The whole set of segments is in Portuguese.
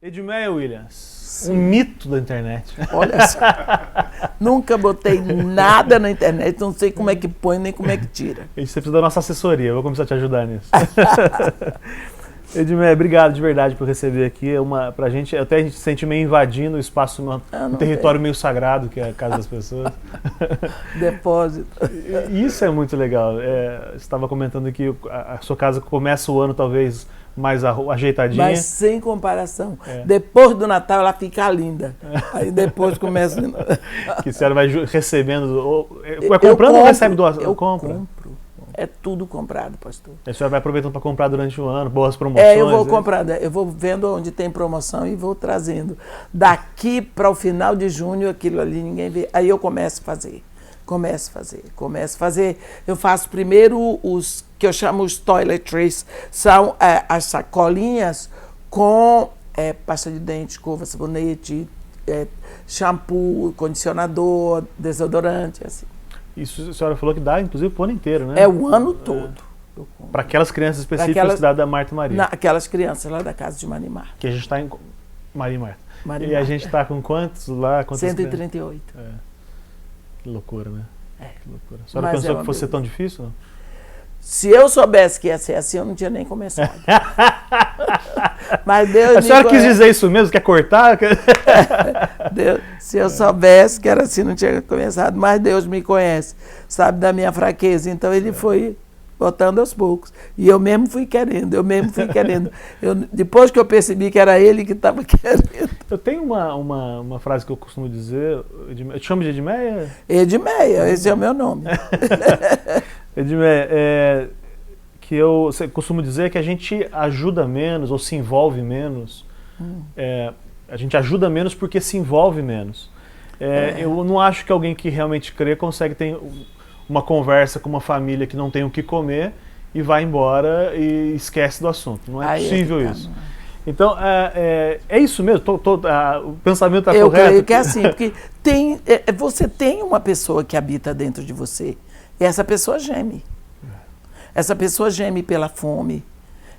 Edmeia Williams, um mito da internet. Olha só, nunca botei nada na internet, não sei como é que põe nem como é que tira. Você precisa da nossa assessoria, eu vou começar a te ajudar nisso. Edmeia, obrigado de verdade por receber aqui. Pra gente, até a gente se sente meio invadindo o espaço, um território meio sagrado, que é a casa das pessoas. Depósito. Isso é muito legal. Você estava comentando que a sua casa começa o ano talvez mais ajeitadinha. Mas sem comparação. Depois do Natal ela fica linda. Aí depois começa... Que a senhora vai recebendo... Vai comprando ou recebe doação? Eu compro. É tudo comprado, pastor. A senhora vai aproveitando para comprar durante o ano, boas promoções? Eu vou comprando, eu vou vendo onde tem promoção e vou trazendo. Daqui para o final de junho, aquilo ali ninguém vê. Aí eu começo a fazer. Eu faço primeiro os que eu chamo os toiletries, são as sacolinhas com pasta de dente, escova, sabonete, shampoo, condicionador, desodorante, assim. Isso a senhora falou que dá, inclusive, o ano inteiro, né? É o ano todo. Para aquelas crianças específicas da Marta e Maria. Aquelas crianças lá da casa de Marimar. Que a gente está em Maria e Marta. Maria e a gente está com quantos lá? 138. Que loucura, né? Que loucura. A senhora pensou que fosse tão difícil? Não? Se eu soubesse que ia ser assim, eu não tinha nem começado. Mas Deus a senhora quis dizer isso mesmo? Quer cortar? Deus, se eu soubesse que era assim, não tinha começado. Mas Deus me conhece, sabe da minha fraqueza. Então Ele foi botando aos poucos. E eu mesmo fui querendo. Depois que eu percebi que era Ele que estava querendo. Eu tenho uma frase que eu costumo dizer. Eu te chamo de Edmeia? Edmeia, esse é o meu nome. Edmeia, que eu costumo dizer que a gente ajuda menos ou se envolve menos. A gente ajuda menos porque se envolve menos. Eu não acho que alguém que realmente crê consegue ter uma conversa com uma família que não tem o que comer e vai embora e esquece do assunto. Não é possível isso. Então, é isso mesmo? O pensamento está correto? Eu creio que é assim, porque você tem uma pessoa que habita dentro de você e essa pessoa geme. Essa pessoa geme pela fome,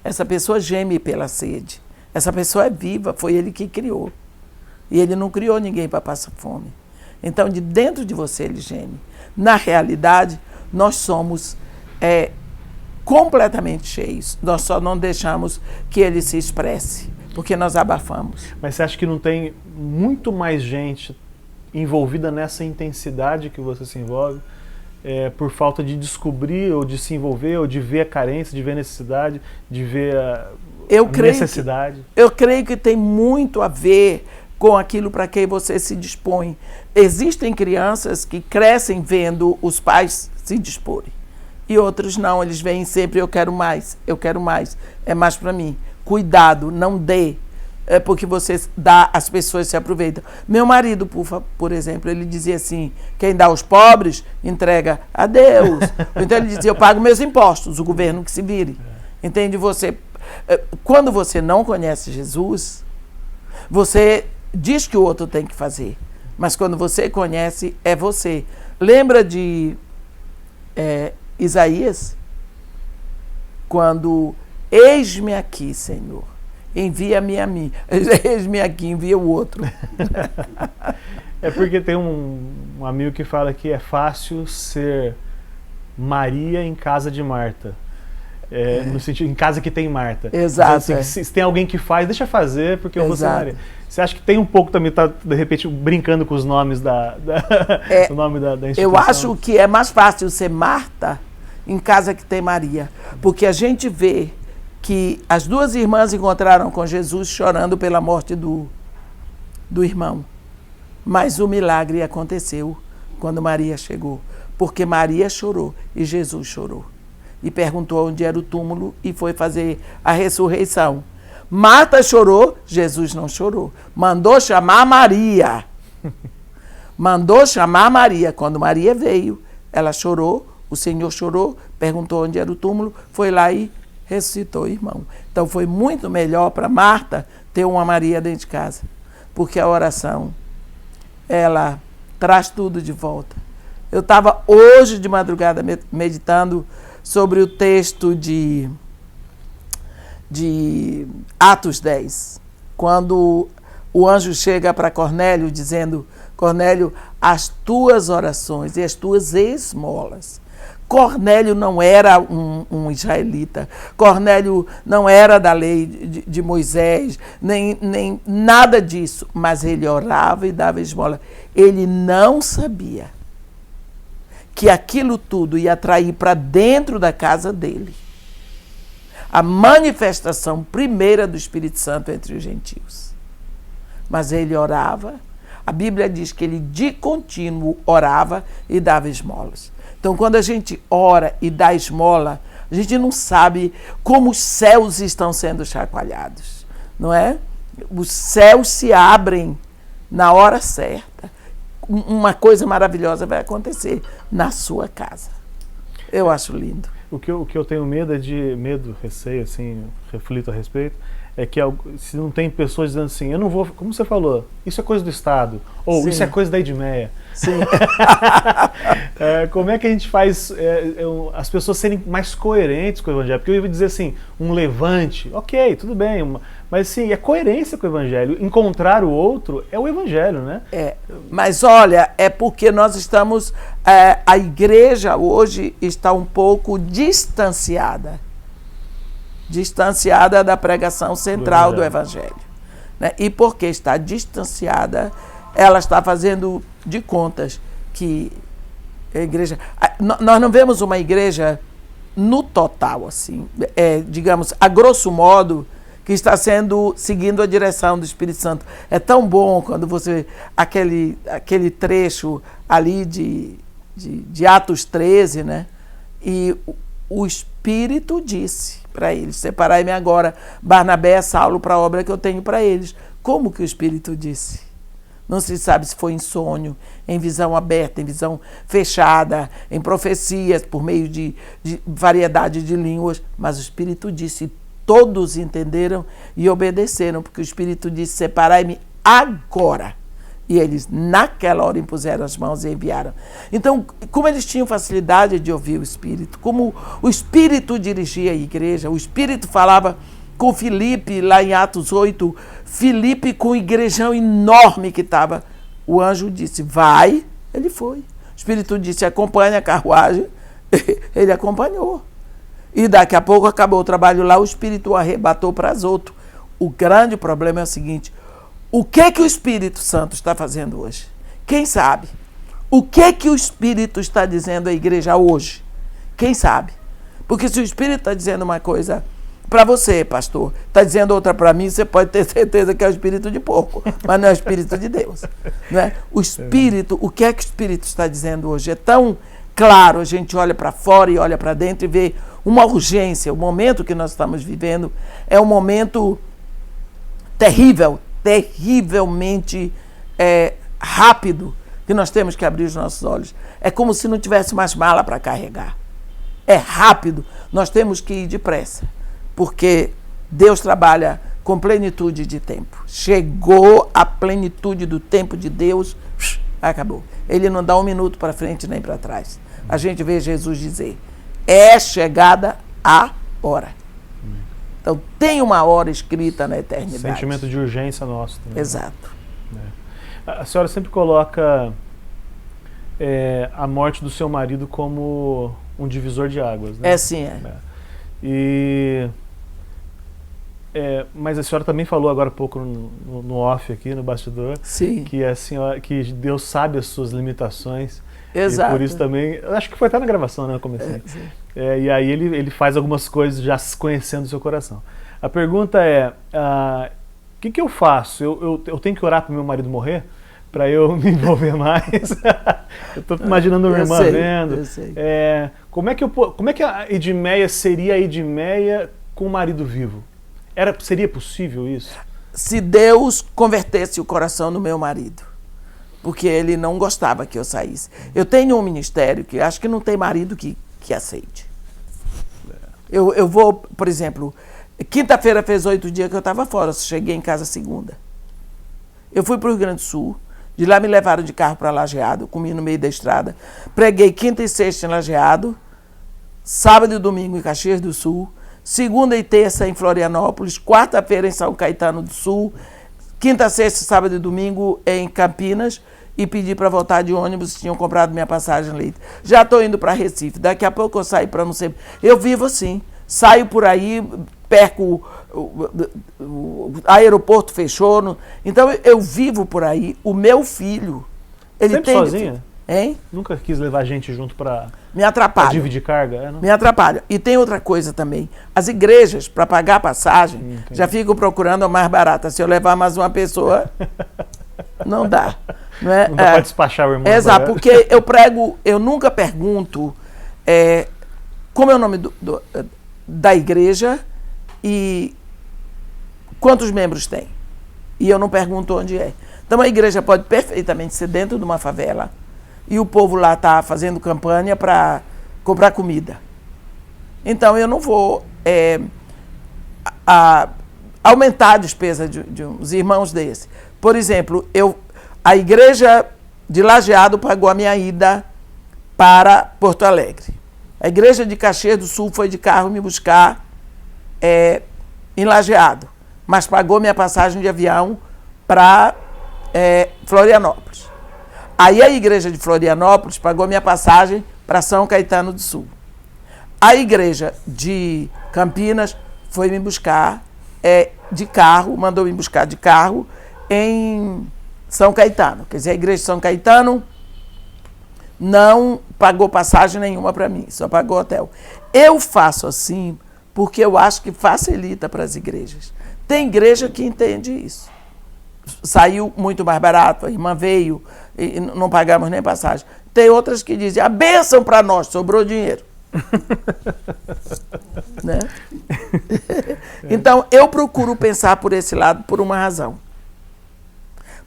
essa pessoa geme pela sede. Essa pessoa é viva, foi Ele que criou. E Ele não criou ninguém para passar fome. Então, de dentro de você Ele geme. Na realidade, nós somos completamente cheios. Nós só não deixamos que Ele se expresse, porque nós abafamos. Mas você acha que não tem muito mais gente envolvida nessa intensidade que você se envolve? Por falta de descobrir, ou de se envolver, ou de ver a carência, de ver a necessidade, de ver a necessidade? Eu creio que tem muito a ver com aquilo para que você se dispõe. Existem crianças que crescem vendo os pais se disporem. E outros não, eles veem sempre, eu quero mais, é mais para mim. Cuidado, não dê. Porque você dá, as pessoas se aproveitam. Meu marido, por exemplo, ele dizia assim, quem dá aos pobres, entrega a Deus. Então ele dizia, eu pago meus impostos, o governo que se vire. Entende? Quando você não conhece Jesus, você diz que o outro tem que fazer. Mas quando você conhece, é você. Lembra de Isaías? Quando, eis-me aqui, Senhor. Envia-me a mim. Eis-me aqui, envia o outro. É porque tem um amigo que fala que é fácil ser Maria em casa de Marta. No sentido, em casa que tem Marta. Exato. Assim, se tem alguém que faz, deixa fazer, porque eu vou ser Maria. Você acha que tem um pouco também, tá, de repente, brincando com os nomes o nome da instituição? Eu acho que é mais fácil ser Marta em casa que tem Maria. Porque a gente vê que as duas irmãs encontraram com Jesus chorando pela morte do irmão. Mas o milagre aconteceu quando Maria chegou. Porque Maria chorou e Jesus chorou. E perguntou onde era o túmulo e foi fazer a ressurreição. Marta chorou, Jesus não chorou. Mandou chamar Maria. Quando Maria veio, ela chorou, o Senhor chorou, perguntou onde era o túmulo, foi lá e ressuscitou o irmão. Então foi muito melhor para Marta ter uma Maria dentro de casa, porque a oração, ela traz tudo de volta. Eu estava hoje de madrugada meditando sobre o texto de Atos 10, quando o anjo chega para Cornélio dizendo: Cornélio, as tuas orações e as tuas esmolas. Cornélio não era um israelita, Cornélio não era da lei de Moisés, nem nada disso, mas ele orava e dava esmola. Ele não sabia que aquilo tudo ia atrair para dentro da casa dele a manifestação primeira do Espírito Santo entre os gentios. Mas ele orava, a Bíblia diz que ele de contínuo orava e dava esmolas. Então, quando a gente ora e dá esmola, a gente não sabe como os céus estão sendo chacoalhados, não é? Os céus se abrem na hora certa. Uma coisa maravilhosa vai acontecer na sua casa. Eu acho lindo. O que eu tenho medo receio, assim, reflito a respeito, é que se não tem pessoas dizendo assim, eu não vou, como você falou, isso é coisa do Estado, ou Sim. isso é coisa da Edmeia. Sim. Como é que a gente faz as pessoas serem mais coerentes com o Evangelho? Porque eu ia dizer assim, um levante, ok, tudo bem, mas sim, é coerência com o Evangelho. Encontrar o outro é o Evangelho, né? Mas olha, é porque nós estamos, a igreja hoje está um pouco distanciada da pregação central do Evangelho. Né? E porque está distanciada, ela está fazendo de contas que a igreja... Nós não vemos uma igreja no total, assim, digamos, a grosso modo, que está seguindo a direção do Espírito Santo. É tão bom quando você... Aquele trecho ali de Atos 13, né? E o Espírito disse para eles: separai-me agora, Barnabé e Saulo, para a obra que eu tenho para eles. Como que o Espírito disse? Não se sabe se foi em sonho, em visão aberta, em visão fechada, em profecias, por meio de variedade de línguas, mas o Espírito disse, todos entenderam e obedeceram, porque o Espírito disse: separai-me agora. E eles, naquela hora, impuseram as mãos e enviaram. Então, como eles tinham facilidade de ouvir o Espírito, como o Espírito dirigia a igreja, o Espírito falava com Filipe, lá em Atos 8, Filipe com o igrejão enorme que estava. O anjo disse: vai, ele foi. O Espírito disse: acompanha a carruagem, ele acompanhou. E daqui a pouco acabou o trabalho lá, o Espírito o arrebatou para as outras. O grande problema é o seguinte: o que o Espírito Santo está fazendo hoje? Quem sabe? O que o Espírito está dizendo à igreja hoje? Quem sabe? Porque se o Espírito está dizendo uma coisa para você, pastor, está dizendo outra para mim, você pode ter certeza que é o espírito de porco, mas não é o Espírito de Deus. Não é? O Espírito, o que o Espírito está dizendo hoje? É tão claro, a gente olha para fora e olha para dentro e vê uma urgência. O momento que nós estamos vivendo é um momento terrível, terrivelmente rápido, que nós temos que abrir os nossos olhos. É como se não tivesse mais mala para carregar. É rápido, nós temos que ir depressa, porque Deus trabalha com plenitude de tempo. Chegou a plenitude do tempo de Deus, acabou. Ele não dá um minuto para frente nem para trás. A gente vê Jesus dizer: é chegada a hora. Então, tem uma hora escrita na eternidade. Sentimento de urgência nosso também. Exato. A senhora sempre coloca a morte do seu marido como um divisor de águas, né? Sim. Mas a senhora também falou agora há pouco no off aqui, no bastidor, Sim. que Deus sabe as suas limitações. Exato. E por isso também, acho que foi até na gravação, né, no comecinho. E aí ele faz algumas coisas já conhecendo o seu coração. A pergunta é, o que eu faço? Eu tenho que orar para o meu marido morrer? Para eu me envolver mais? Eu estou imaginando a minha irmã vendo. Eu sei. Como é que a Edmeia seria a Edmeia com o marido vivo? Seria possível isso? Se Deus convertesse o coração do meu marido, porque ele não gostava que eu saísse. Eu tenho um ministério que acho que não tem marido que aceite. Eu vou, por exemplo, quinta-feira fez 8 dias que eu estava fora, cheguei em casa segunda. Eu fui para o Rio Grande do Sul, de lá me levaram de carro para Lajeado, comi no meio da estrada, preguei quinta e sexta em Lajeado, sábado e domingo em Caxias do Sul, segunda e terça em Florianópolis, quarta-feira em São Caetano do Sul, Quinta, sexta, sábado e domingo em Campinas e pedi para voltar de ônibus, tinham comprado minha passagem leite. Já estou indo para Recife, daqui a pouco eu saio para não sei... Eu vivo assim, saio por aí, perco... O aeroporto fechou. Então eu vivo por aí. O meu filho... Ele sempre tem sozinha? Hein? Nunca quis levar gente junto para me atrapalha. Dividir carga? Me atrapalha. E tem outra coisa também. As igrejas, para pagar a passagem, já ficam procurando a mais barata. Se eu levar mais uma pessoa, não dá. Não é? Não dá para despachar o irmão. Exato, porque eu prego, eu nunca pergunto como é o nome da igreja e quantos membros tem. E eu não pergunto onde é. Então a igreja pode perfeitamente ser dentro de uma favela e o povo lá está fazendo campanha para comprar comida. Então eu não vou aumentar a despesa de uns irmãos desses. Por exemplo, a igreja de Lajeado pagou a minha ida para Porto Alegre. A igreja de Caxias do Sul foi de carro me buscar em Lajeado, mas pagou minha passagem de avião para Florianópolis. Aí a igreja de Florianópolis pagou minha passagem para São Caetano do Sul. A igreja de Campinas foi me buscar de carro, mandou me buscar de carro em São Caetano. Quer dizer, a igreja de São Caetano não pagou passagem nenhuma para mim, só pagou hotel. Eu faço assim porque eu acho que facilita para as igrejas. Tem igreja que entende isso. Saiu muito mais barato, a irmã veio e não pagamos nem passagem. Tem outras que dizem, a bênção para nós, sobrou dinheiro. Né? Então, eu procuro pensar por esse lado por uma razão.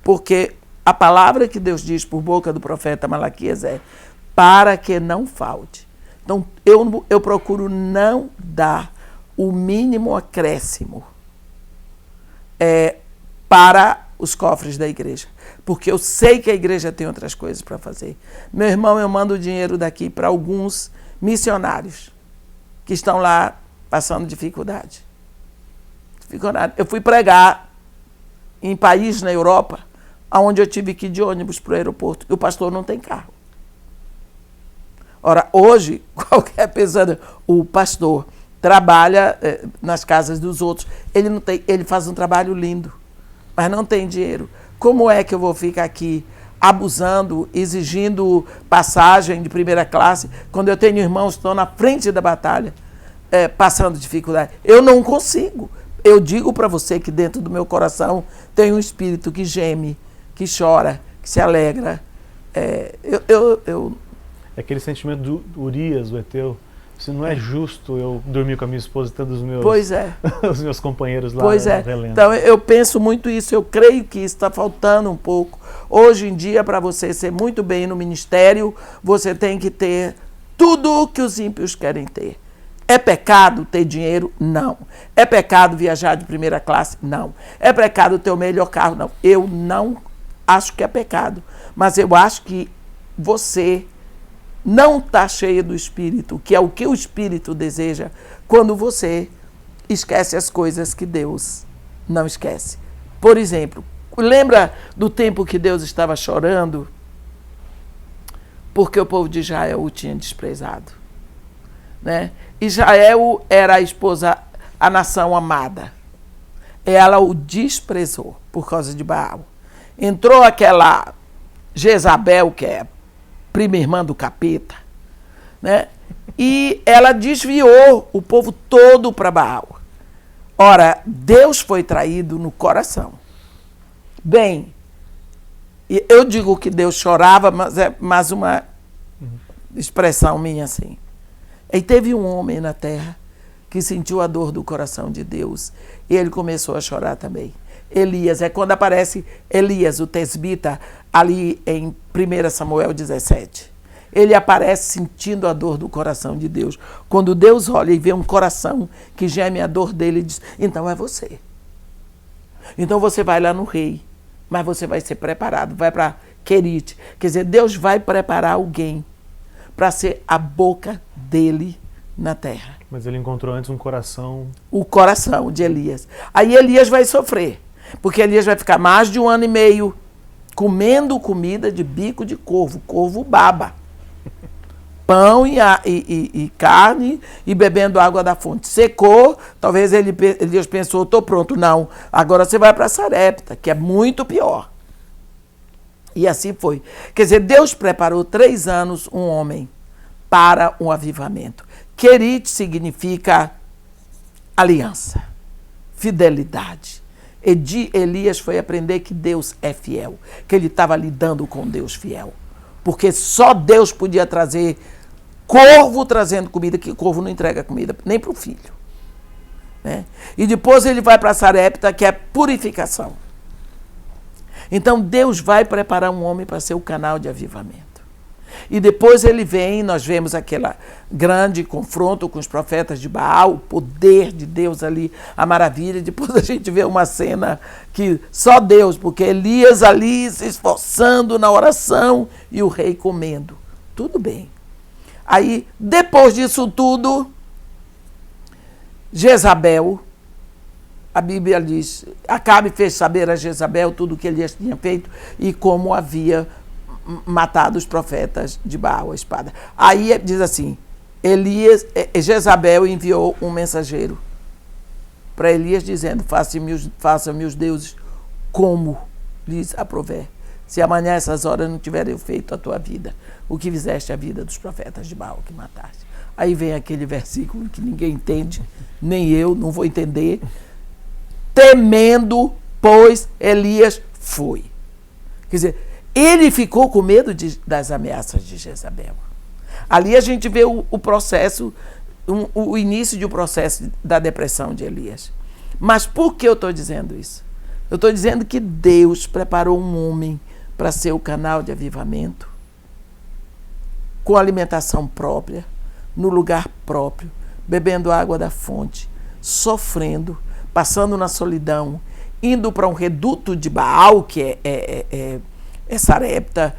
Porque a palavra que Deus diz por boca do profeta Malaquias é para que não falte. Então, eu procuro não dar o mínimo acréscimo para os cofres da igreja, porque eu sei que a igreja tem outras coisas para fazer. Meu irmão, eu mando dinheiro daqui para alguns missionários que estão lá passando dificuldade. Eu fui pregar em país na Europa, onde eu tive que ir de ônibus para o aeroporto, e o pastor não tem carro. Ora, hoje, qualquer pessoa, o pastor trabalha nas casas dos outros, ele faz um trabalho lindo, mas não tem dinheiro. Como é que eu vou ficar aqui abusando, exigindo passagem de primeira classe, quando eu tenho irmãos que estão na frente da batalha, passando dificuldade? Eu não consigo. Eu digo para você que dentro do meu coração tem um espírito que geme, que chora, que se alegra. É aquele sentimento do Urias, o Eteu. Se não é justo eu dormir com a minha esposa e todos os meus, os meus companheiros lá. Pois é. Então eu penso muito isso, eu creio que isso está faltando um pouco. Hoje em dia, para você ser muito bem no ministério, você tem que ter tudo o que os ímpios querem ter. É pecado ter dinheiro? Não. É pecado viajar de primeira classe? Não. É pecado ter o melhor carro? Não. Eu não acho que é pecado, mas eu acho que você não está cheio do Espírito, que é o que o Espírito deseja, quando você esquece as coisas que Deus não esquece. Por exemplo, lembra do tempo que Deus estava chorando porque o povo de Israel o tinha desprezado, né? Israel era a esposa, a nação amada. Ela o desprezou por causa de Baal. Entrou aquela Jezabel, que é prima irmã do capeta, né? E ela desviou o povo todo para Baal. Ora, Deus foi traído no coração. Bem, eu digo que Deus chorava, mas é mais uma expressão minha assim. E teve um homem na terra que sentiu a dor do coração de Deus e ele começou a chorar também. Elias, quando aparece Elias, o tesbita, ali em 1 Samuel 17. Ele aparece sentindo a dor do coração de Deus. Quando Deus olha e vê um coração que geme a dor dele, ele diz, então é você. Então você vai lá no rei, mas você vai ser preparado, vai para Querite. Quer dizer, Deus vai preparar alguém para ser a boca dele na terra. Mas ele encontrou antes um coração... O coração de Elias. Aí Elias vai sofrer. Porque Elias vai ficar mais de 1 ano e meio comendo comida de bico de corvo. Corvo baba. Pão e carne e bebendo água da fonte. Secou, talvez Elias pensou, estou pronto. Não, agora você vai para Sarepta, que é muito pior. E assim foi. Quer dizer, Deus preparou 3 anos um homem para um avivamento. Querit significa aliança, fidelidade. Elias foi aprender que Deus é fiel, que ele estava lidando com Deus fiel. Porque só Deus podia trazer corvo trazendo comida, que corvo não entrega comida nem para o filho. Né? E depois ele vai para Sarepta, que é purificação. Então Deus vai preparar um homem para ser o canal de avivamento. E depois ele vem, nós vemos aquele grande confronto com os profetas de Baal, o poder de Deus ali, a maravilha. Depois a gente vê uma cena que só Deus, porque Elias ali se esforçando na oração e o rei comendo. Tudo bem. Aí, depois disso tudo, Jezabel, a Bíblia diz, Acabe fez saber a Jezabel tudo o que Elias tinha feito e como havia matado os profetas de Baal, a espada. Aí diz assim, Jezabel enviou um mensageiro para Elias dizendo, faça-me os deuses como lhes aprover. Se amanhã essas horas não tiverem feito a tua vida, o que fizeste a vida dos profetas de Baal que mataste. Aí vem aquele versículo que ninguém entende, nem eu, não vou entender. Temendo, pois Elias foi. Quer dizer, ele ficou com medo das ameaças de Jezabel. Ali a gente vê o processo, o início de um processo da depressão de Elias. Mas por que eu estou dizendo isso? Eu estou dizendo que Deus preparou um homem para ser o canal de avivamento, com alimentação própria, no lugar próprio, bebendo água da fonte, sofrendo, passando na solidão, indo para um reduto de Baal, que é Sarepta,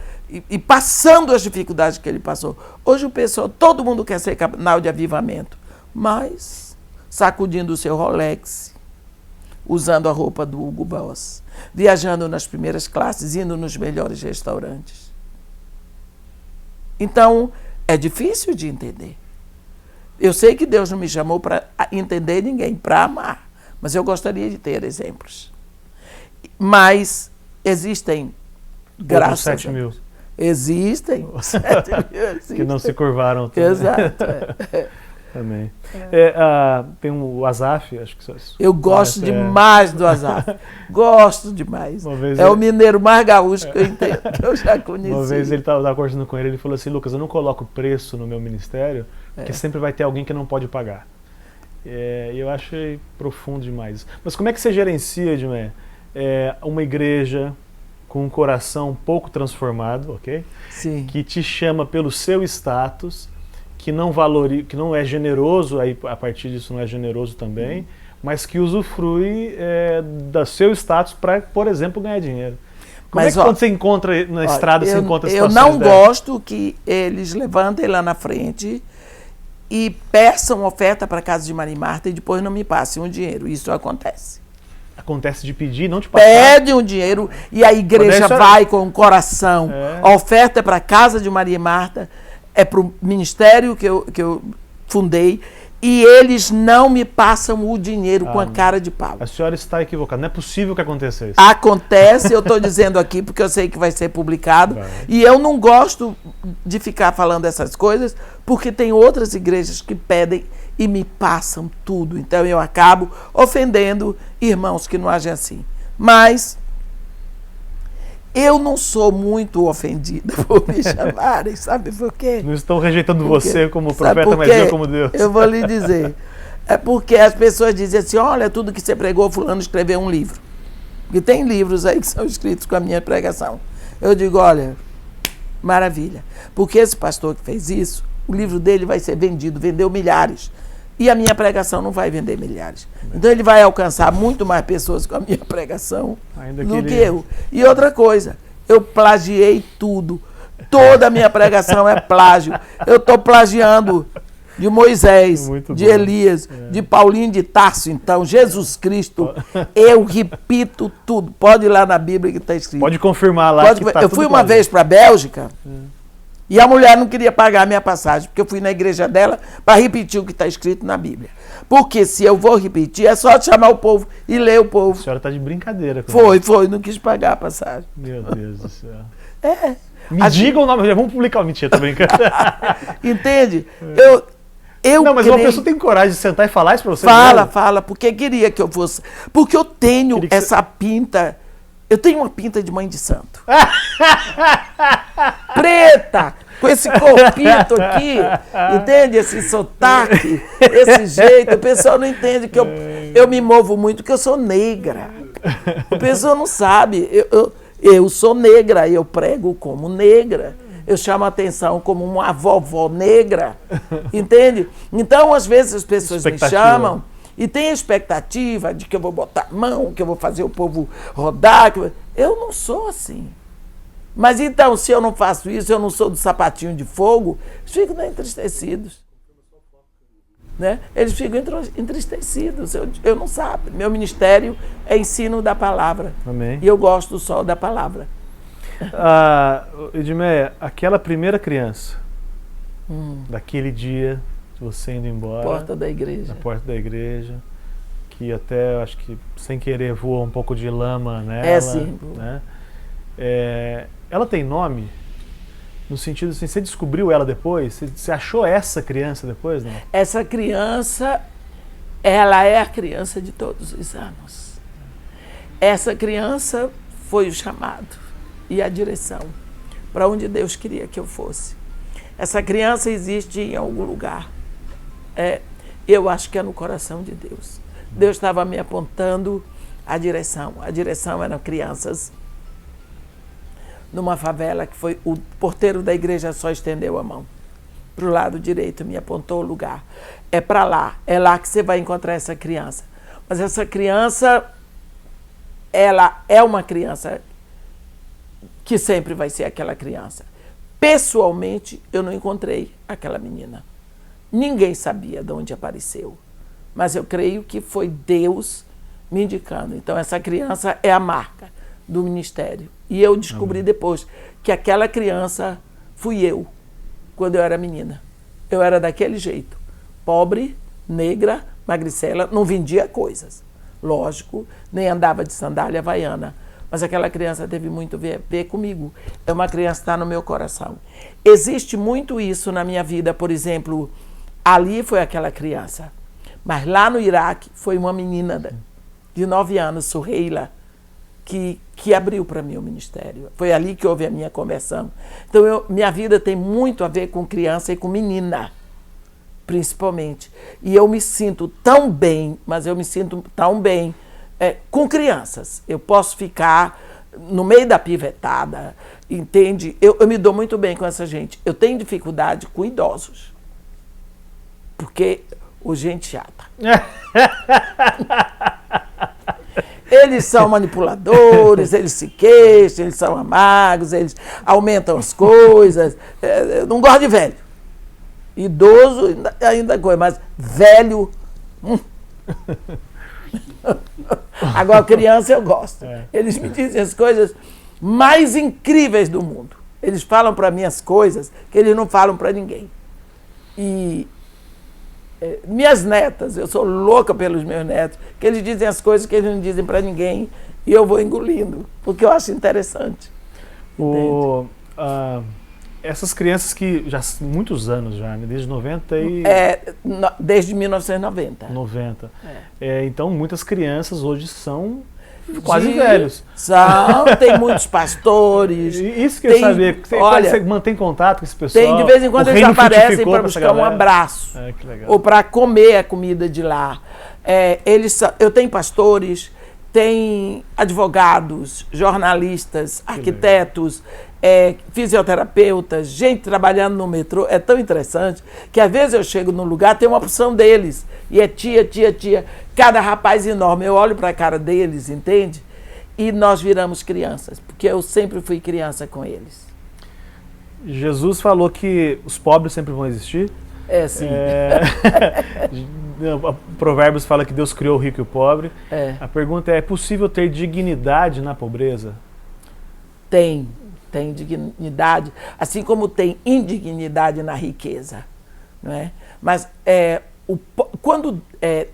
e passando as dificuldades que ele passou. Hoje o pessoal, todo mundo quer ser canal de avivamento, mas sacudindo o seu Rolex, usando a roupa do Hugo Boss, viajando nas primeiras classes, indo nos melhores restaurantes. Então, é difícil de entender. Eu sei que Deus não me chamou para entender ninguém, para amar, mas eu gostaria de ter exemplos. Mas existem, graças a Deus, existem 7 mil, existem. Que não se curvaram. Também. Exato. Também. Tem o Asaf, acho que eu gosto demais do Asaf. Gosto demais. O mineiro mais gaúcho que eu entendo, que eu já conheci. Uma vez ele estava conversando com ele, ele falou assim, Lucas, eu não coloco preço no meu ministério, porque sempre vai ter alguém que não pode pagar. E eu achei profundo demais. Mas como é que você gerencia, Edmé, uma igreja com um coração pouco transformado, ok? Sim. Que te chama pelo seu status, que não valoriza, que não é generoso, aí a partir disso não é generoso também, mas que usufrui do seu status para, por exemplo, ganhar dinheiro. Como é que quando você encontra na estrada, você encontra situações Eu não gosto que eles levantem lá na frente e peçam oferta para a casa de Maria e Marta e depois não me passem o dinheiro. Isso acontece. Acontece de pedir, não te passar. Pede um dinheiro e a igreja vai com o coração. A oferta é para a casa de Maria e Marta, é para o ministério que eu fundei, e eles não me passam o dinheiro com a cara de pau. A senhora está equivocada, não é possível que aconteça isso. Acontece, eu estou dizendo aqui porque eu sei que vai ser publicado, e eu não gosto de ficar falando essas coisas, porque tem outras igrejas que pedem e me passam tudo, então eu acabo ofendendo irmãos que não agem assim. Mas eu não sou muito ofendida por me chamarem, sabe por quê? Não estão rejeitando você como profeta, mas eu como Deus. Eu vou lhe dizer. É porque as pessoas dizem assim, olha, tudo que você pregou, fulano escreveu um livro. E tem livros aí que são escritos com a minha pregação. Eu digo, olha, maravilha. Porque esse pastor que fez isso, o livro dele vai ser vendido, vendeu milhares. E a minha pregação não vai vender milhares. Então ele vai alcançar muito mais pessoas com a minha pregação do que eu. E outra coisa, eu plagiei tudo. Toda a minha pregação é plágio. Eu estou plagiando de Moisés, Muito de bom. Elias, de Paulinho de Tarso, então, Jesus Cristo, eu repito tudo. Pode ir lá na Bíblia que está escrito. Pode confirmar lá. Pode, que tá eu tudo fui uma claro. vez para a Bélgica e a mulher não queria pagar a minha passagem, porque eu fui na igreja dela para repetir o que está escrito na Bíblia. Porque se eu vou repetir, é só chamar o povo e ler o A povo. senhora está de brincadeira. comigo. Foi, não quis pagar a passagem. Meu Deus do céu. É. Me diga o nome, vamos publicar o mentira, tô brincando. Entende? Eu Não, mas uma creio- pessoa tem coragem de sentar e falar isso pra você? Fala, porque queria que eu fosse. Porque eu tenho Queria que essa pinta. Eu tenho uma pinta de mãe de santo. Preta, com esse corpito aqui, entende? Esse sotaque, esse jeito. O pessoal não entende que eu me movo muito, porque eu sou negra. O pessoal não sabe. Eu sou negra, eu prego como negra. Eu chamo a atenção como uma vovó negra, entende? Então, às vezes, as pessoas me chamam e têm a expectativa de que eu vou botar a mão, que eu vou fazer o povo rodar. Eu não sou assim. Mas então, se eu não faço isso, eu não sou do sapatinho de fogo, eles ficam entristecidos. Né? Eles ficam entristecidos. Eu não sabe. Meu ministério é ensino da palavra. Amém. E eu gosto só da palavra. Edmeia, aquela primeira criança, daquele dia, você indo embora, Porta da igreja. na porta da igreja, que até, acho que sem querer, voa um pouco de lama nela. É, sim. Né? Ela tem nome? No sentido assim, você descobriu ela depois? Você achou essa criança depois, não? Essa criança, ela é a criança de todos os anos. Essa criança foi o chamado e a direção para onde Deus queria que eu fosse. Essa criança existe em algum lugar. Eu acho que é no coração de Deus. Deus estava me apontando a direção. A direção eram crianças numa favela que foi o porteiro da igreja só estendeu a mão para o lado direito, me apontou o lugar. É para lá, é lá que você vai encontrar essa criança. Mas essa criança, ela é uma criança que sempre vai ser aquela criança. Pessoalmente, eu não encontrei aquela menina. Ninguém sabia de onde apareceu. Mas eu creio que foi Deus me indicando. Então, essa criança é a marca do ministério. E eu descobri depois que aquela criança fui eu, quando eu era menina. Eu era daquele jeito. Pobre, negra, magricela, não vendia coisas. Lógico, nem andava de sandália havaiana. Mas aquela criança teve muito a ver comigo. É uma criança que está no meu coração. Existe muito isso na minha vida. Por exemplo, ali foi aquela criança. Mas lá no Iraque foi uma menina de 9 anos, Suheila, que abriu para mim o ministério. Foi ali que houve a minha conversão. Então, minha vida tem muito a ver com criança e com menina, principalmente. E eu me sinto tão bem, mas eu me sinto tão bem com crianças. Eu posso ficar no meio da pivetada, entende? Eu me dou muito bem com essa gente. Eu tenho dificuldade com idosos, porque o gente chata. Eles são manipuladores, eles se queixam, eles são amargos, eles aumentam as coisas. Eu não gosto de velho. Idoso ainda coisa, mas velho... Agora, criança eu gosto. Eles me dizem as coisas mais incríveis do mundo. Eles falam para mim as coisas que eles não falam para ninguém. E minhas netas, eu sou louca pelos meus netos, que eles dizem as coisas que eles não dizem para ninguém e eu vou engolindo, porque eu acho interessante. Essas crianças que já há muitos anos já, né? Desde 90 e... Desde 1990. 90. Então, muitas crianças hoje são quase velhos. Tem muitos pastores. Isso que eu ia saber. Você mantém contato com esse pessoal? Tem, de vez em quando eles aparecem para buscar um abraço. Que legal. Ou para comer a comida de lá. Eu tenho pastores, tem advogados, jornalistas, arquitetos, fisioterapeutas, gente trabalhando no metrô. É tão interessante que às vezes eu chego num lugar, tem uma opção deles. E é tia. Cada rapaz enorme. Eu olho para a cara deles, entende? E nós viramos crianças, porque eu sempre fui criança com eles. Jesus falou que os pobres sempre vão existir. É, sim. Provérbios fala que Deus criou o rico e o pobre. É. A pergunta é possível ter dignidade na pobreza? Tem dignidade, assim como tem indignidade na riqueza. Não é? Mas quando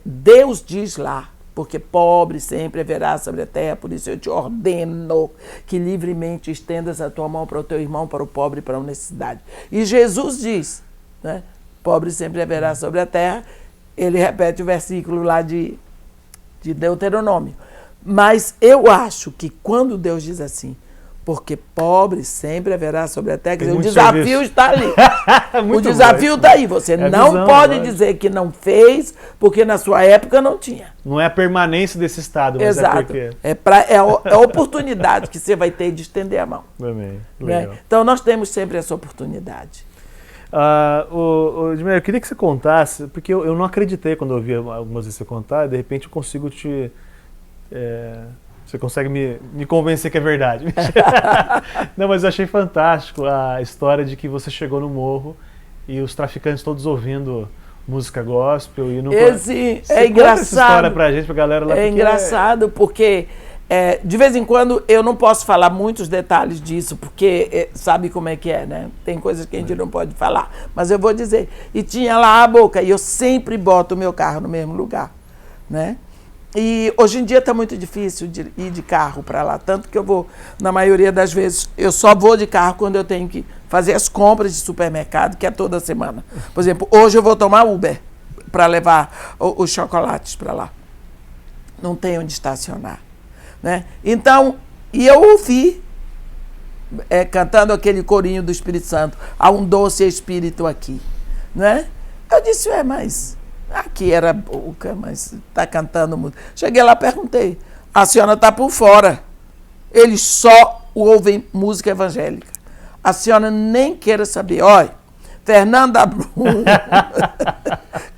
Deus diz lá, porque pobre sempre haverá sobre a terra, por isso eu te ordeno que livremente estendas a tua mão para o teu irmão, para o pobre e para a necessidade. E Jesus diz, né, pobre sempre haverá sobre a terra, ele repete o versículo lá de Deuteronômio. Mas eu acho que quando Deus diz assim, porque pobre sempre haverá sobre a terra, quer dizer, o desafio está ali. O desafio está aí. Você não pode dizer que não fez, porque na sua época não tinha. Não é a permanência desse estado, mas exato. é porque... É a oportunidade que você vai ter de estender a mão. Amém. Né? Então nós temos sempre essa oportunidade. Edmir, eu queria que você contasse, porque eu não acreditei quando eu ouvi algumas vezes você contar, e de repente eu consigo te... Você consegue me convencer que é verdade. Não, mas eu achei fantástico a história de que você chegou no morro e os traficantes todos ouvindo música gospel. E não... Esse é engraçado. Conta essa história pra gente, pra galera lá. É engraçado porque de vez em quando eu não posso falar muitos detalhes disso, porque sabe como é que é, né? Tem coisas que a gente não pode falar, mas eu vou dizer. E tinha lá a boca, e eu sempre boto o meu carro no mesmo lugar, né? E hoje em dia está muito difícil de ir de carro para lá, tanto que eu vou, na maioria das vezes, eu só vou de carro quando eu tenho que fazer as compras de supermercado, que é toda semana. Por exemplo, hoje eu vou tomar Uber para levar os chocolates para lá. Não tem onde estacionar, né? Então, e eu ouvi, cantando aquele corinho do Espírito Santo, há um doce espírito aqui, né? Eu disse, mas... Aqui era boca, mas está cantando muito. Cheguei lá e perguntei, a senhora está por fora. Eles só ouvem música evangélica. A senhora nem queira saber. Olha, Fernanda Brum,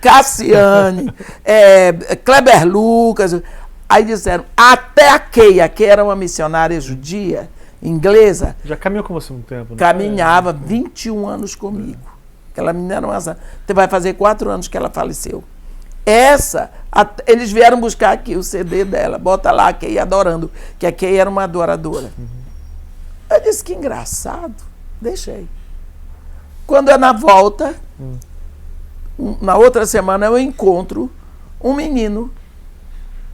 Cassiane, Kleber Lucas. Aí disseram, até a Keia, que era uma missionária judia, inglesa. Já caminhou com você um tempo, né? Caminhava 21 anos comigo. Aquela menina vai fazer 4 anos que ela faleceu. Eles vieram buscar aqui o CD dela, bota lá a Keia adorando, que a Keia era uma adoradora. Eu disse, que engraçado, deixei. Quando é na volta, na outra semana eu encontro um menino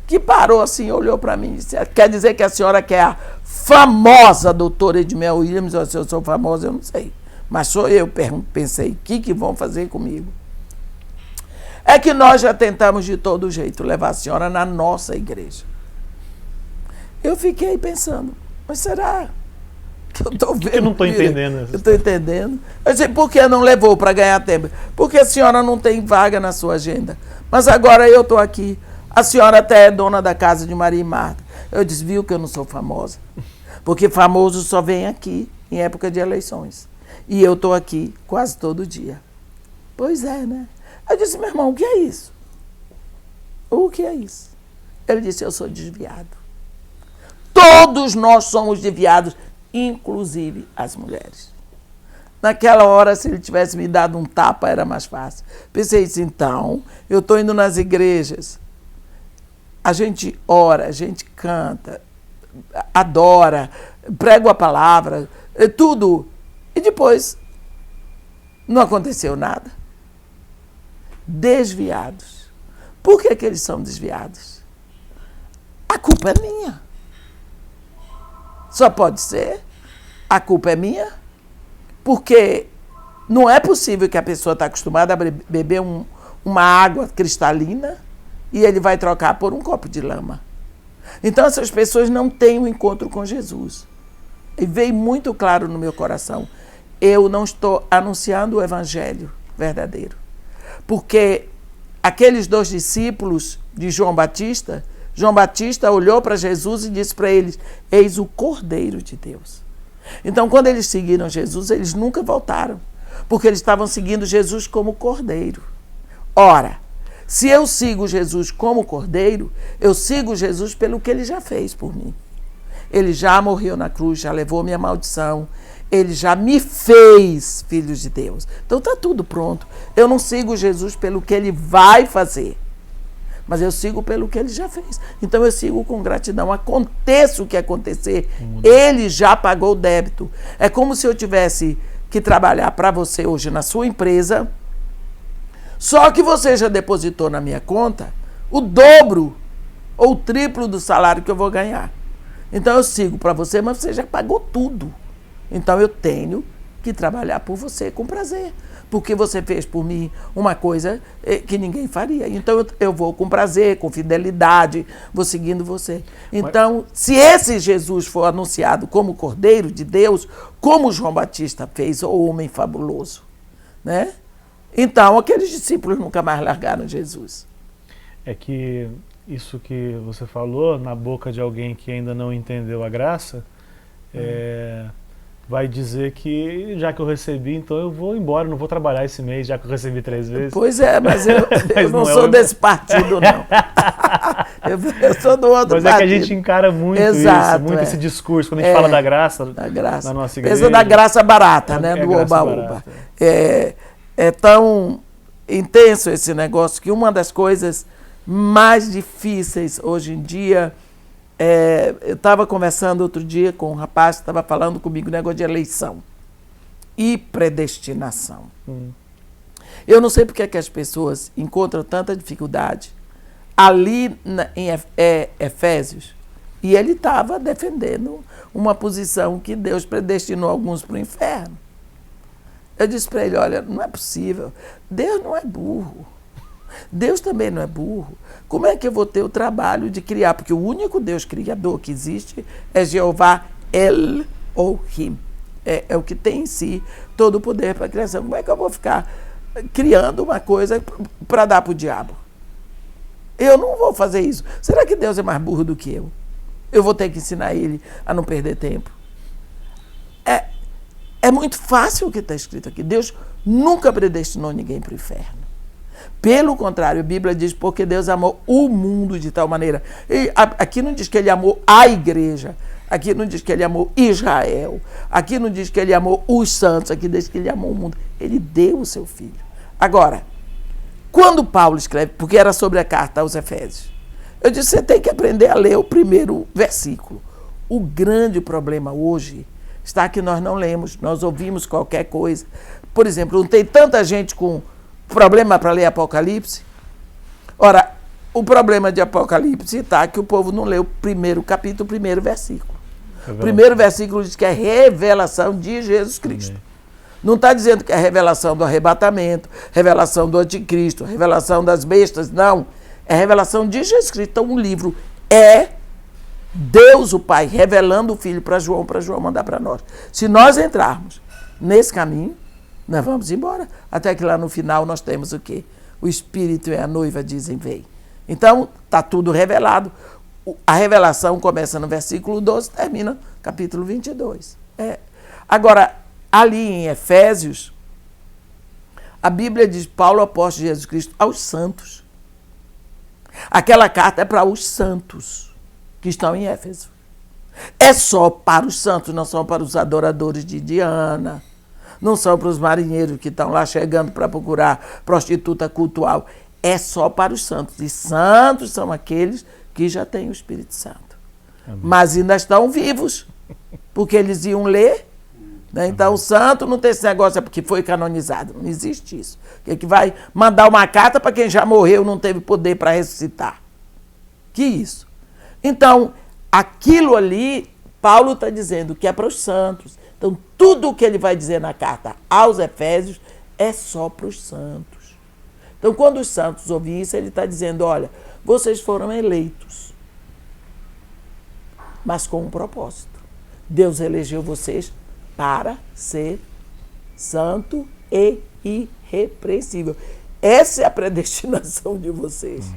que parou assim, olhou para mim e disse, quer dizer que a senhora que é a famosa doutora Edmel Williams? Se eu sou famosa, eu não sei. Mas sou eu, pensei, o que vão fazer comigo? É que nós já tentamos de todo jeito levar a senhora na nossa igreja. Eu fiquei pensando, mas será que eu estou vendo? Eu não estou entendendo. Eu estou entendendo. Eu disse, por que não levou para ganhar tempo? Porque a senhora não tem vaga na sua agenda. Mas agora eu estou aqui. A senhora até é dona da casa de Maria e Marta. Eu disse, viu que eu não sou famosa? Porque famoso só vem aqui em época de eleições. E eu estou aqui quase todo dia. Pois é, né? Eu disse, meu irmão, o que é isso? O que é isso? Ele disse, eu sou desviado. Todos nós somos desviados, inclusive as mulheres. Naquela hora, se ele tivesse me dado um tapa, era mais fácil. Pensei assim, então, eu estou indo nas igrejas. A gente ora, a gente canta, adora, prega a palavra, tudo. E depois, não aconteceu nada. Desviados. Por que eles são desviados? A culpa é minha. Só pode ser. A culpa é minha. Porque não é possível que a pessoa está acostumada a beber uma água cristalina e ele vai trocar por um copo de lama. Então essas pessoas não têm um encontro com Jesus. E veio muito claro no meu coração. Eu não estou anunciando o evangelho verdadeiro. Porque aqueles 2 discípulos de João Batista olhou para Jesus e disse para eles, eis o Cordeiro de Deus. Então, quando eles seguiram Jesus, eles nunca voltaram, porque eles estavam seguindo Jesus como Cordeiro. Ora, se eu sigo Jesus como Cordeiro, eu sigo Jesus pelo que ele já fez por mim. Ele já morreu na cruz, já levou minha maldição. Ele já me fez filhos de Deus. Então está tudo pronto. Eu não sigo Jesus pelo que ele vai fazer, mas eu sigo pelo que ele já fez. Então eu sigo com gratidão. Aconteça o que acontecer, ele já pagou o débito. É como se eu tivesse que trabalhar para você hoje na sua empresa, só que você já depositou na minha conta o dobro ou o triplo do salário que eu vou ganhar. Então eu sigo para você, mas você já pagou tudo. Então eu tenho que trabalhar por você com prazer, porque você fez por mim uma coisa que ninguém faria. Então eu vou com prazer, com fidelidade, vou seguindo você. Então, se esse Jesus for anunciado como Cordeiro de Deus, como João Batista fez, o homem fabuloso, né? Então aqueles discípulos nunca mais largaram Jesus. É que isso que você falou, na boca de alguém que ainda não entendeu a graça, vai dizer que já que eu recebi, então eu vou embora, não vou trabalhar esse mês, já que eu recebi 3 vezes. Pois é, mas eu não sou desse partido, não. eu sou do outro partido. Mas é que a gente encara muito isso, muito esse discurso, quando a gente fala da graça na nossa igreja. Pensa da graça barata, né? Do oba-oba. É tão intenso esse negócio que uma das coisas mais difíceis hoje em dia... eu estava conversando outro dia com um rapaz que estava falando comigo negócio de eleição e predestinação. Eu não sei porque é que as pessoas encontram tanta dificuldade ali em Efésios, e ele estava defendendo uma posição que Deus predestinou alguns para o inferno. Eu disse para ele, olha, não é possível, Deus não é burro. Deus também não é burro. Como é que eu vou ter o trabalho de criar? Porque o único Deus criador que existe é Jeová Elohim. É o que tem em si todo o poder para a criação. Como é que eu vou ficar criando uma coisa para dar para o diabo? Eu não vou fazer isso. Será que Deus é mais burro do que eu? Eu vou ter que ensinar ele a não perder tempo. É muito fácil o que está escrito aqui. Deus nunca predestinou ninguém para o inferno. Pelo contrário, a Bíblia diz, porque Deus amou o mundo de tal maneira. E aqui não diz que ele amou a igreja, aqui não diz que ele amou Israel, aqui não diz que ele amou os santos, aqui diz que ele amou o mundo. Ele deu o seu filho. Agora, quando Paulo escreve, porque era sobre a carta aos Efésios, eu disse, você tem que aprender a ler o primeiro versículo. O grande problema hoje está que nós não lemos, nós ouvimos qualquer coisa. Por exemplo, não tem tanta gente com problema para ler Apocalipse? Ora, o problema de Apocalipse está que o povo não leu o primeiro capítulo, o primeiro versículo. O primeiro versículo diz que é revelação de Jesus Cristo. Amém. Não está dizendo que é revelação do arrebatamento, revelação do anticristo, revelação das bestas, não. É revelação de Jesus Cristo. Então o livro é Deus o Pai revelando o Filho para João mandar para nós. Se nós entrarmos nesse caminho, nós vamos embora, até que lá no final nós temos o quê? O Espírito e a noiva dizem, vem. Então, está tudo revelado. A revelação começa no versículo 12, termina no capítulo 22. Agora, ali em Efésios, a Bíblia diz, Paulo, apóstolo de Jesus Cristo, aos santos. Aquela carta é para os santos que estão em Éfeso. É só para os santos, não são para os adoradores de Diana, não são para os marinheiros que estão lá chegando para procurar prostituta cultual. É só para os santos. E santos são aqueles que já têm o Espírito Santo. Amém. Mas ainda estão vivos, porque eles iam ler. Né? Então, o santo não tem esse negócio, é porque foi canonizado. Não existe isso. Que vai mandar uma carta para quem já morreu, não teve poder para ressuscitar. Que isso? Então, aquilo ali, Paulo está dizendo que é para os santos. Então, tudo o que ele vai dizer na carta aos Efésios é só para os santos. Então, quando os santos ouvem isso, ele está dizendo, olha, vocês foram eleitos, mas com um propósito. Deus elegeu vocês para ser santo e irrepreensível. Essa é a predestinação de vocês.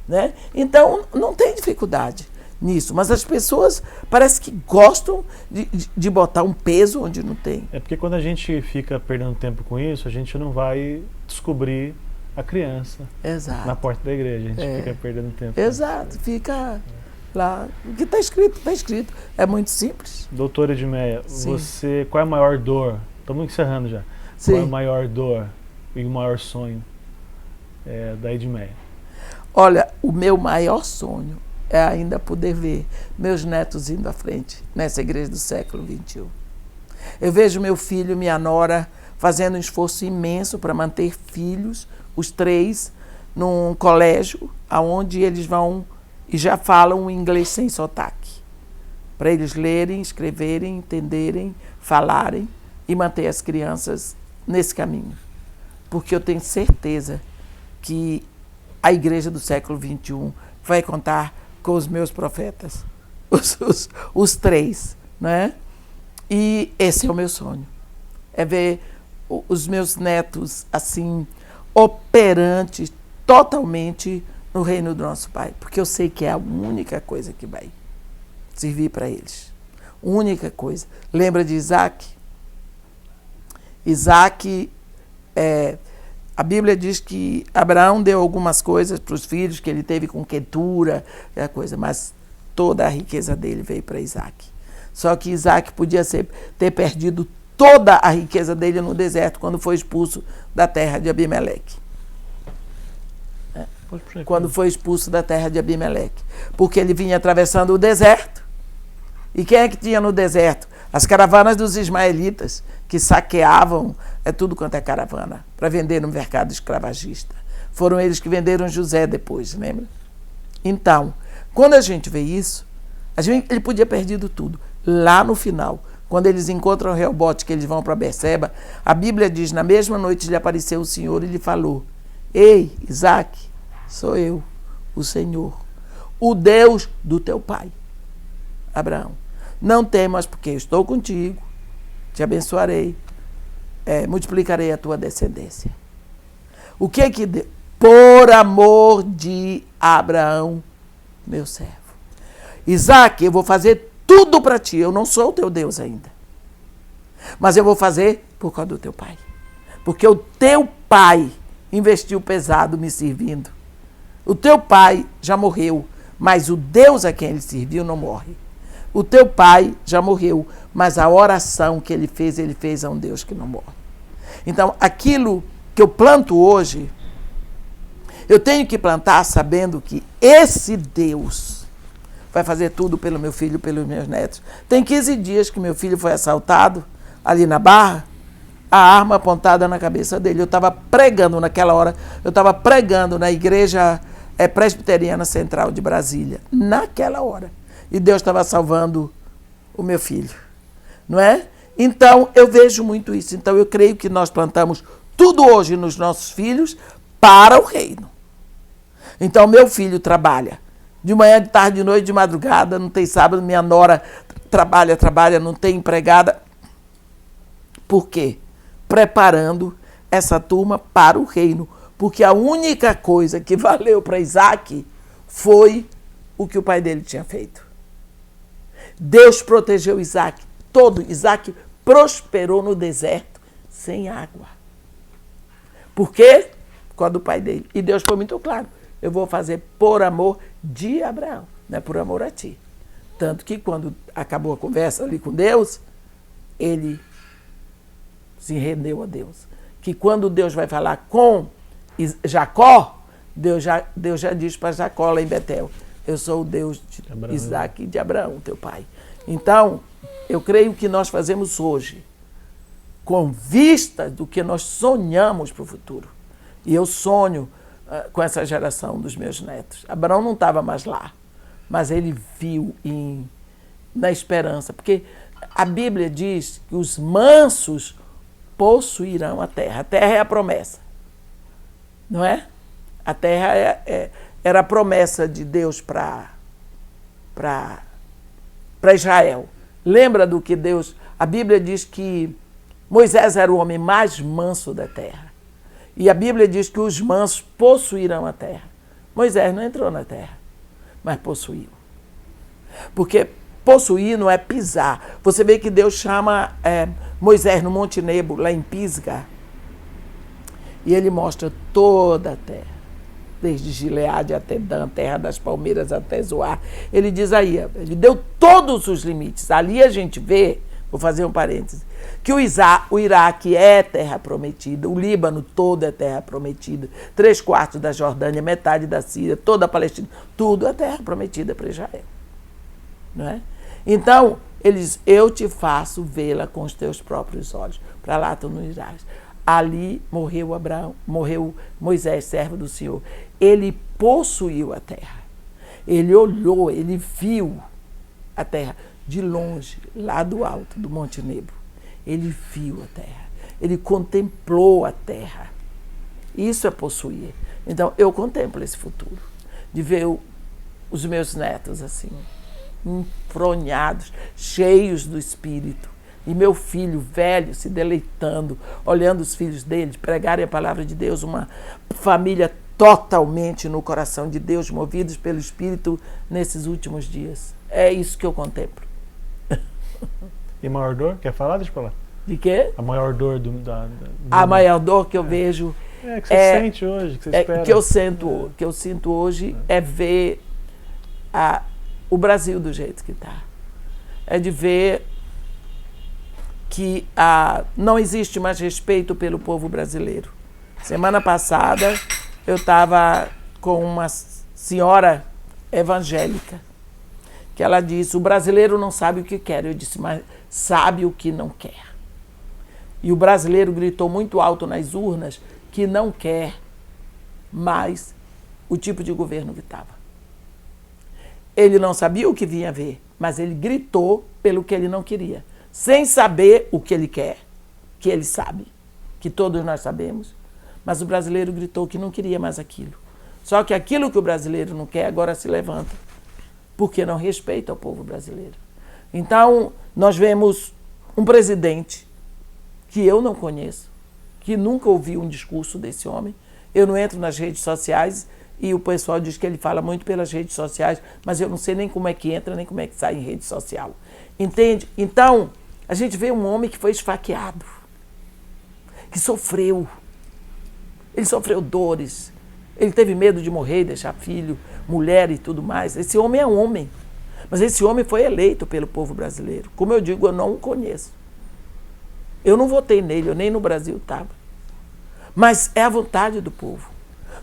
Né? Então, não tem dificuldade nisso, mas as pessoas parece que gostam de botar um peso onde não tem. É porque quando a gente fica perdendo tempo com isso, a gente não vai descobrir a criança. Exato. Na porta da igreja, a gente fica perdendo tempo. Exato, fica Lá, o que está escrito, está escrito. É muito simples. Doutora Edmeia, Sim. qual é a maior dor? Estamos encerrando já. Sim. Qual é a maior dor e o maior sonho da Edmeia? Olha, o meu maior sonho é ainda poder ver meus netos indo à frente nessa igreja do século XXI. Eu vejo meu filho e minha nora fazendo um esforço imenso para manter filhos, os 3, num colégio onde eles vão e já falam inglês sem sotaque. Para eles lerem, escreverem, entenderem, falarem e manter as crianças nesse caminho. Porque eu tenho certeza que a igreja do século XXI vai contar com os meus profetas, os 3, né? E esse é o meu sonho, é ver os meus netos assim, operantes totalmente no reino do nosso Pai, porque eu sei que é a única coisa que vai servir para eles. Única coisa. Lembra de Isaac? Isaac, a Bíblia diz que Abraão deu algumas coisas para os filhos, que ele teve com Quetura, coisa, mas toda a riqueza dele veio para Isaac. Só que Isaac podia ter perdido toda a riqueza dele no deserto, quando foi expulso da terra de Abimeleque. Quando foi expulso da terra de Abimeleque. Porque ele vinha atravessando o deserto. E quem é que tinha no deserto? As caravanas dos ismaelitas, que saqueavam tudo quanto é caravana, para vender no mercado escravagista. Foram eles que venderam José depois, lembra? Então, quando a gente vê isso, ele podia ter perdido tudo. Lá no final, quando eles encontram o Reobote, que eles vão para Berseba, a Bíblia diz, na mesma noite lhe apareceu o Senhor e lhe falou: ei, Isaac, sou eu, o Senhor, o Deus do teu pai, Abraão. Não temas, porque eu estou contigo, te abençoarei, multiplicarei a tua descendência. O que que deu? Por amor de Abraão, meu servo. Isaac, eu vou fazer tudo para ti. Eu não sou o teu Deus ainda, mas eu vou fazer por causa do teu pai. Porque o teu pai investiu pesado me servindo. O teu pai já morreu, mas o Deus a quem ele serviu não morre. O teu pai já morreu, mas a oração que ele fez a um Deus que não morre. Então, aquilo que eu planto hoje, eu tenho que plantar sabendo que esse Deus vai fazer tudo pelo meu filho, pelos meus netos. Tem 15 dias que meu filho foi assaltado ali na Barra, a arma apontada na cabeça dele. Eu estava pregando naquela hora, eu estava pregando na igreja presbiteriana central de Brasília, naquela hora. E Deus estava salvando o meu filho, não é? Então, eu vejo muito isso. Então, eu creio que nós plantamos tudo hoje nos nossos filhos para o reino. Então, meu filho trabalha de manhã, de tarde, de noite, de madrugada, não tem sábado, minha nora trabalha, não tem empregada. Por quê? Preparando essa turma para o reino. Porque a única coisa que valeu para Isaac foi o que o pai dele tinha feito. Deus protegeu Isaac todo. Isaac prosperou no deserto sem água. Por quê? Por causa do pai dele. E Deus foi muito claro: eu vou fazer por amor de Abraão, não é por amor a ti. Tanto que quando acabou a conversa ali com Deus, ele se rendeu a Deus. Que quando Deus vai falar com Jacó, Deus já diz para Jacó lá em Betel: eu sou o Deus de Isaac e de Abraão, teu pai. Então, eu creio que nós fazemos hoje com vista do que nós sonhamos para o futuro. E eu sonho com essa geração dos meus netos. Abraão não estava mais lá, mas ele viu na esperança. Porque a Bíblia diz que os mansos possuirão a terra. A terra é a promessa, não é? A terra era a promessa de Deus para Israel. Lembra do que Deus... A Bíblia diz que Moisés era o homem mais manso da terra. E a Bíblia diz que os mansos possuirão a terra. Moisés não entrou na terra, mas possuiu. Porque possuir não é pisar. Você vê que Deus chama Moisés no Monte Nebo, lá em Pisga, e ele mostra toda a terra. desde Gileade até Dan, terra das palmeiras até Zoar. Ele diz aí, ele deu todos os limites. Ali a gente vê, vou fazer um parêntese, que o Iraque é terra prometida, o Líbano todo é terra prometida, 3/4 da Jordânia, metade da Síria, toda a Palestina, tudo é terra prometida para Israel. Não é? Então, ele diz, eu te faço vê-la com os teus próprios olhos. Para lá tu não irás. Ali morreu Moisés, servo do Senhor. Ele possuiu a terra. Ele olhou, ele viu a terra de longe, lá do alto do Monte Nebo. Ele viu a terra. Ele contemplou a terra. Isso é possuir. Então, eu contemplo esse futuro. De ver os meus netos assim, enfronhados, cheios do Espírito. E meu filho velho se deleitando, olhando os filhos dele, pregarem a palavra de Deus, uma família totalmente no coração de Deus, movidos pelo Espírito nesses últimos dias. É isso que eu contemplo. E maior dor? Quer falar? Deixa eu falar. De quê? A maior dor A maior dor que eu vejo... que você sente hoje, que você espera. Que eu sinto hoje é ver o Brasil do jeito que está. É de ver que não existe mais respeito pelo povo brasileiro. Semana passada, eu estava com uma senhora evangélica, que ela disse, o brasileiro não sabe o que quer. Eu disse, mas sabe o que não quer. E o brasileiro gritou muito alto nas urnas que não quer mais o tipo de governo que estava. Ele não sabia o que vinha a ver, mas ele gritou pelo que ele não queria, sem saber o que ele quer, que ele sabe, que todos nós sabemos, mas o brasileiro gritou que não queria mais aquilo. Só que aquilo que o brasileiro não quer agora se levanta, porque não respeita o povo brasileiro. Então, nós vemos um presidente que eu não conheço, que nunca ouvi um discurso desse homem. Eu não entro nas redes sociais e o pessoal diz que ele fala muito pelas redes sociais, mas eu não sei nem como é que entra, nem como é que sai em rede social. Entende? Então, a gente vê um homem que foi esfaqueado, que sofreu. Ele sofreu dores. Ele teve medo de morrer e deixar filho, mulher e tudo mais. Esse homem é homem. Mas esse homem foi eleito pelo povo brasileiro. Como eu digo, eu não o conheço. Eu não votei nele, eu nem no Brasil estava. Mas é a vontade do povo.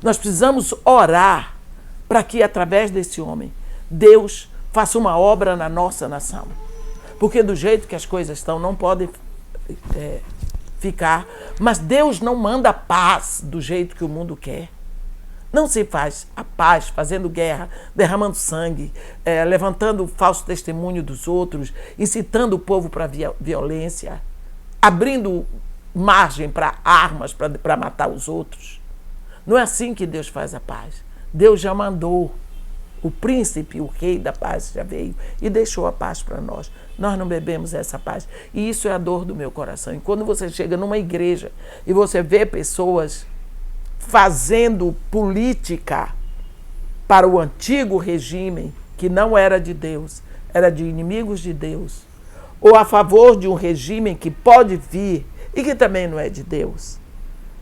Nós precisamos orar para que, através desse homem, Deus faça uma obra na nossa nação. Porque do jeito que as coisas estão, não podem ficar. Mas Deus não manda paz do jeito que o mundo quer. Não se faz a paz fazendo guerra, derramando sangue, levantando falso testemunho dos outros, incitando o povo para violência, abrindo margem para armas para matar os outros. Não é assim que Deus faz a paz. Deus já mandou. O príncipe, o rei da paz já veio e deixou a paz para nós. Nós não bebemos essa paz. E isso é a dor do meu coração. E quando você chega numa igreja e você vê pessoas fazendo política para o antigo regime, que não era de Deus, era de inimigos de Deus, ou a favor de um regime que pode vir e que também não é de Deus.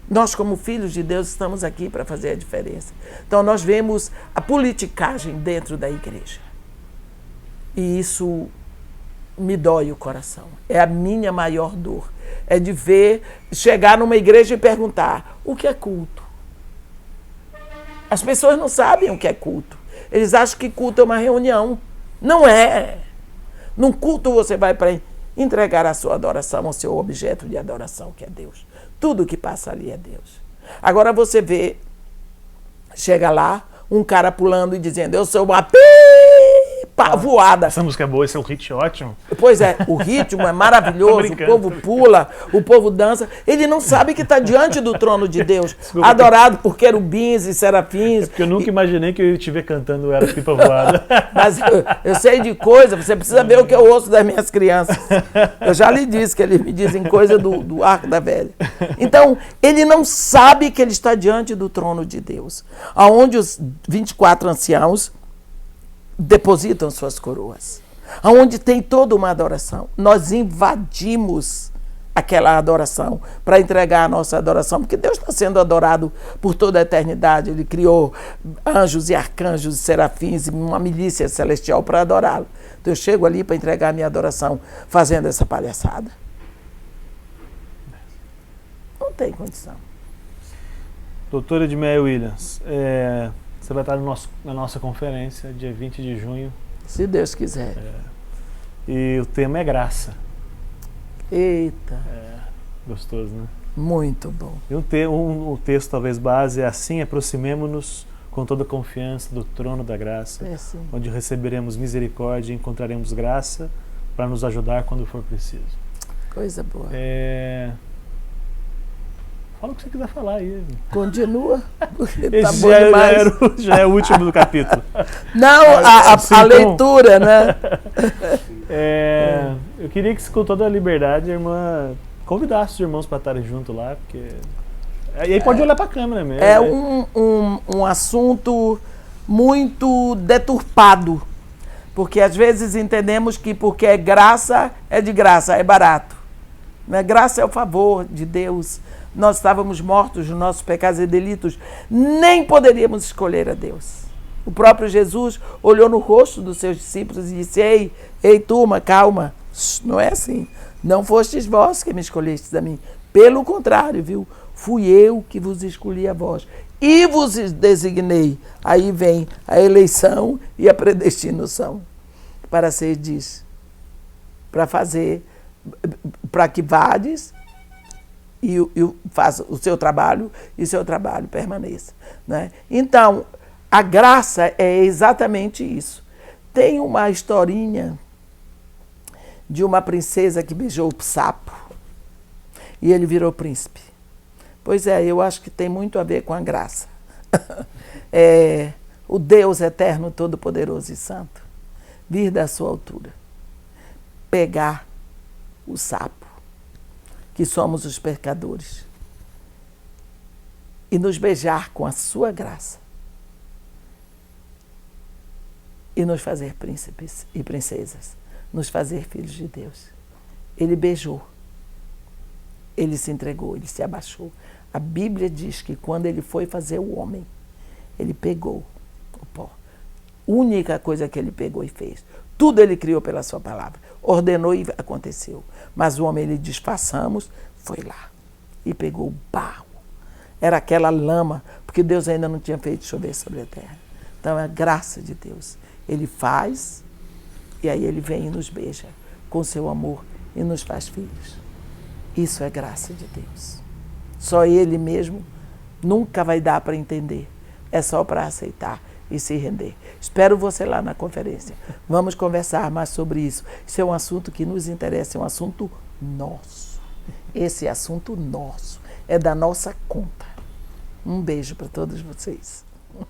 Nós, como filhos de Deus, estamos aqui para fazer a diferença. Então, nós vemos a politicagem dentro da igreja. E isso me dói o coração. É a minha maior dor. É de ver, chegar numa igreja e perguntar, o que é culto? As pessoas não sabem o que é culto. Eles acham que culto é uma reunião. Não é. Num culto você vai para entregar a sua adoração ao seu objeto de adoração, que é Deus. Tudo que passa ali é Deus. Agora você vê, chega lá, um cara pulando e dizendo, eu sou uma voada. Essa música é boa, esse é um hit ótimo. Pois é, o ritmo é maravilhoso, o povo pula, o povo dança. Ele não sabe que está diante do trono de Deus, desculpa, adorado por querubins e serafins. Porque eu nunca imaginei que eu ia te ver cantando Era Pipa Voada. Mas eu sei de coisa, você precisa ver o que eu ouço das minhas crianças. Eu já lhe disse que eles me dizem coisa do arco da velha. Então, ele não sabe que ele está diante do trono de Deus, onde os 24 anciãos depositam suas coroas, aonde tem toda uma adoração. Nós invadimos aquela adoração, para entregar a nossa adoração, porque Deus está sendo adorado por toda a eternidade. Ele criou anjos e arcanjos e serafins e uma milícia celestial para adorá-lo. Então eu chego ali para entregar a minha adoração fazendo essa palhaçada. Não tem condição. Doutora Edmeia Williams, você vai estar na nossa conferência, dia 20 de junho. Se Deus quiser. E o tema é graça. Eita. Gostoso, né? Muito bom. E o texto talvez base é assim: aproximemo-nos com toda confiança do trono da graça, onde receberemos misericórdia e encontraremos graça para nos ajudar quando for preciso. Coisa boa. Fala o que você quiser falar aí. Continua. Esse já é o último do capítulo. Não, a leitura, né? Eu queria que, com toda a liberdade, a irmã convidasse os irmãos para estarem junto lá, porque... E aí pode olhar para a câmera mesmo. É um assunto muito deturpado, porque às vezes entendemos que porque é graça, é de graça, é barato. Né? Graça é o favor de Deus. Nós estávamos mortos nos nossos pecados e delitos, nem poderíamos escolher a Deus. O próprio Jesus olhou no rosto dos seus discípulos e disse: ei turma, calma, não é assim. Não fostes vós que me escolhestes a mim. Pelo contrário, viu? Fui eu que vos escolhi a vós e vos designei. Aí vem a eleição e a predestinação para ser diz, para fazer, para que vades e faça o seu trabalho e o seu trabalho permaneça. Né? Então, a graça é exatamente isso. Tem uma historinha de uma princesa que beijou o sapo e ele virou príncipe. Pois é, eu acho que tem muito a ver com a graça. O Deus eterno, todo-poderoso e santo, vir da sua altura, pegar o sapo, que somos os pecadores, e nos beijar com a sua graça, e nos fazer príncipes e princesas, nos fazer filhos de Deus. Ele beijou, ele se entregou, ele se abaixou. A Bíblia diz que quando ele foi fazer o homem, ele pegou o pó. Única coisa que ele pegou e fez. Tudo ele criou pela sua palavra. Ordenou e aconteceu. Mas o homem, ele diz, façamos, foi lá. E pegou o barro. Era aquela lama, porque Deus ainda não tinha feito chover sobre a terra. Então é a graça de Deus. Ele faz, e aí ele vem e nos beija com seu amor e nos faz filhos. Isso é graça de Deus. Só Ele mesmo nunca vai dar para entender. É só para aceitar e se render. Espero você lá na conferência. Vamos conversar mais sobre isso. Isso é um assunto que nos interessa, é um assunto nosso. Esse assunto nosso, é da nossa conta. Um beijo para todos vocês.